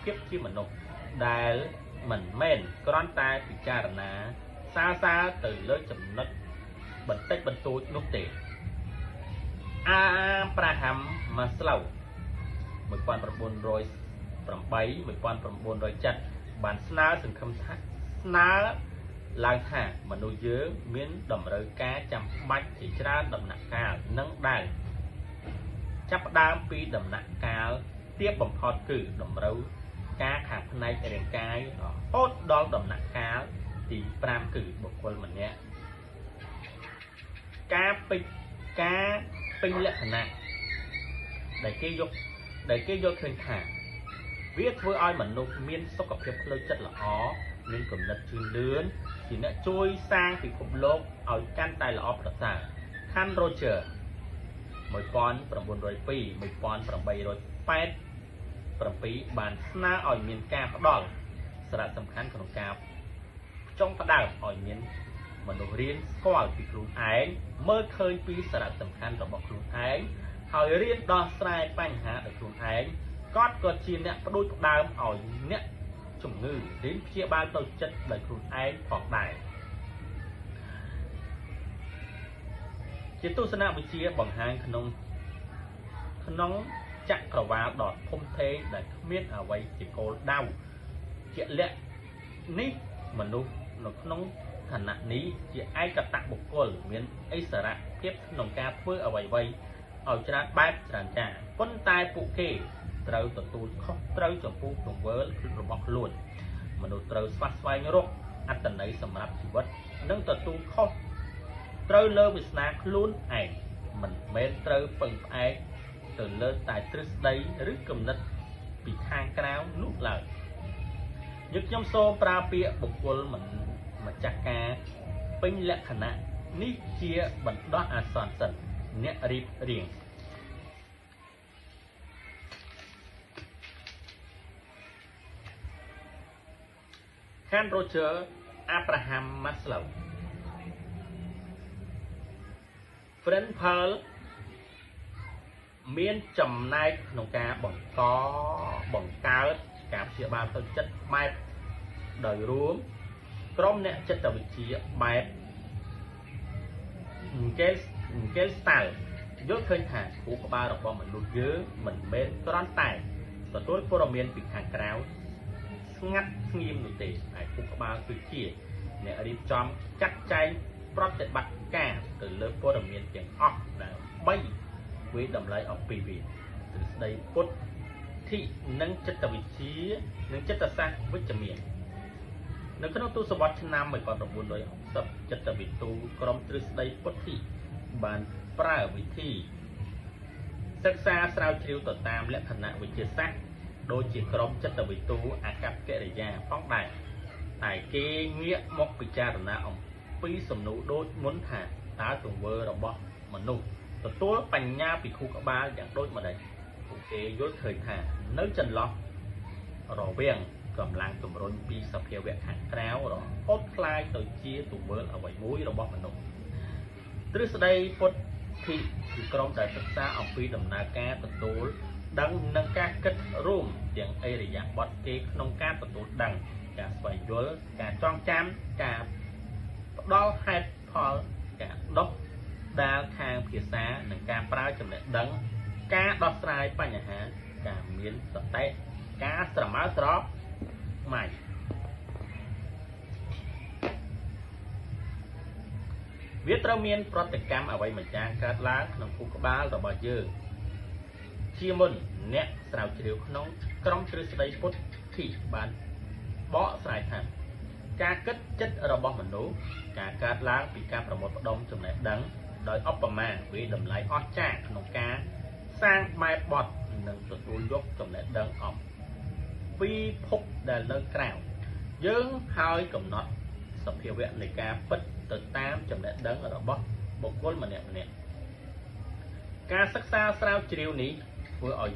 ភាពជាមនុស្សដែលមិនមែនគ្រាន់តែពិចារណាសារទៅលើចំណុចបន្តិចបន្តួចនោះទេអាប្រាហាំម៉ាស្លូវ1908 1907បានស្នើសង្ឃឹមថាស្នើឡើងថាមនុស្សយើងមានតម្រូវការចាំបាច់ជាច្រើនដំណាក់កាលនិងដែលចាប់ផ្ដើមពីដំណាក់កាលទាបបំផុតគឺតម្រូវការខាងផ្នែករាងកាយរហូតដល់ដំណាក់កាលទី5គឺបុគ្គលម្នាក់ការពេញលក្ខណៈដែលគេយកឃើញថាវាធ្វើឲ្យមនុស្សមានសុខភាពផ្លូវចិត្តល្អមានគំនិតជឿនលឿនជាអ្នកជួយសាងពិភពលោកឲ្យកាន់តែល្អប្រសើរខាន់ Roger 1902 1887បានស្នើឲ្យមានការផ្ដល់សារៈសំខាន់ក្នុងការចង់ផ្ដើមឲ្យមានមនុស្សរៀនស្គាល់ពីខ្លួនឯងមើលឃើញពីសារៈសំខាន់របស់ខ្លួនឯងហើយរៀនដោះស្រាយបញ្ហាដោយខ្លួនឯងគាត់ក៏ជាអ្នកផ្ដួចផ្ដើមឲ្យអ្នកជំងឺរៀនព្យាបាលទៅចិត្តដោយខ្លួនឯងផងដែរជាទស្សនវិជ្ជាបង្ហាញក្នុងចក្រវាលដ៏ធំធេងដែលគ្មានអ្វីជាគោលដៅជាក់លាក់នេះមនុស្សនៅក្នុងឋានៈនេះជាឯកតបុគ្គលមានឥស្សរភាពក្នុងការធ្វើអ្វីៗឲ្យច្រើនបែបច្រើនយ៉ាងប៉ុន្តែពួកគេត្រូវទទួលខុសត្រូវចំពោះទង្វើរបស់ខ្លួនមនុស្សត្រូវស្វែងរកអត្ថន័យសម្រាប់ជីវិតនិងទទួលខុសត្រូវលើវាសនាខ្លួនឯងមិនមែនត្រូវពឹងផ្អែកទៅលើតែទ្រឹស្ដីឬគំនិតពីខាងក្រៅនោះឡើយយើងខ្ញុំសូមប្រើពាក្យបុគ្គលម្ចាស់ការពេញលក្ខណៈនេះជាបណ្ដោះអាសន្នសិនអ្នករៀបរៀងខាន់ Roger Abraham Maslow Frank Pearl មានចំណែកក្នុងការបង្កើតការព្យាបាលផ្លូវចិត្តបែបដោយរួមក្រុមអ្នកចិត្តវិទ្យាបែប Gestalt យល់ឃើញថាខួរក្បាលរបស់មនុស្សយើងមិនមែនគ្រាន់តែទទួលព័ត៌មានពីខាងក្រៅស្ងាត់ស្ងៀមនោះទេហើយខួរក្បាលគឺជាអ្នករៀបចំចាត់ចែងប្រតិបត្តិការទៅលើព័ត៌មានទាំងអស់ដើម្បីវាយតម្លៃអំពីវាទ្រឹស្ដីពុទ្ធិនិងចិត្តវិទ្យានិងចិត្តសាស្ត្រវិជ្ជមាននៅក្នុងទសវត្សរ៍ឆ្នាំ1960ចិត្តវិទូក្រុមទ្រឹស្ដីពុទ្ធិបានប្រើវិធីសិក្សាស្រាវជ្រាវទៅតាមលក្ខណៈវិទ្យាសាស្ត្រដូចជាក្រុមចិត្តវិទូអាកប្បកិរិយាផងដែរតែគេងាកមកពិចារណាអំពីសំណួរដូចមុនថាតើទង្វើរបស់មនុស្សទទួលបញ្ញាពីខួរក្បាលយ៉ាងដូចម្តេចពួកគេយល់ឃើញថានៅចន្លោះរវាងកម្លាំងជំរុញពីសភាវៈខាងក្រៅរហូតคล้ายទៅជាទង្វើអ្វីមួយរបស់មនុស្សទ្រឹស្ដីពុទ្ធិគឺក្រុមដែលសិក្សាអំពីដំណើរការទទួលដឹងនិងការគិតរួមទាំងអិរិយាបថគេក្នុងការទទួលដឹងការស្វែងយល់ការចងចាំការផ្ដល់ហេតុផលការដុសដាលខាងភាសានិងការប្រើចំណេះដឹងការដោះស្រាយបញ្ហាការមានសតិការស្រមើស្រពម៉ៃវាត្រូវមានប្រតិកម្មអ្វីម្យ៉ាងកើតឡើងក្នុងខួរក្បាលរបស់យើងជាមុនអ្នកស្រាវជ្រាវក្នុងក្រុមទ្រឹស្ដីពុទ្ធិបានបកស្រាយថាការគិតចិត្តរបស់មនុស្សការកើតឡើងពីការប្រមូលផ្ដុំចំណេះដឹងដោយឧបមាវាតម្លៃអស្ចារ្យក្នុងការសាងបែបបទនិងទទួលយកចំណេះដឹងអំពីភពដែលនៅក្រៅយើងហើយកំណត់សភាវៈនៃការពិតទៅតាមចំណេះដឹងរបស់បុគ្គលម្នាក់ៗការសិក្សាស្រាវជ្រាវនេះធ្វើឲ្យ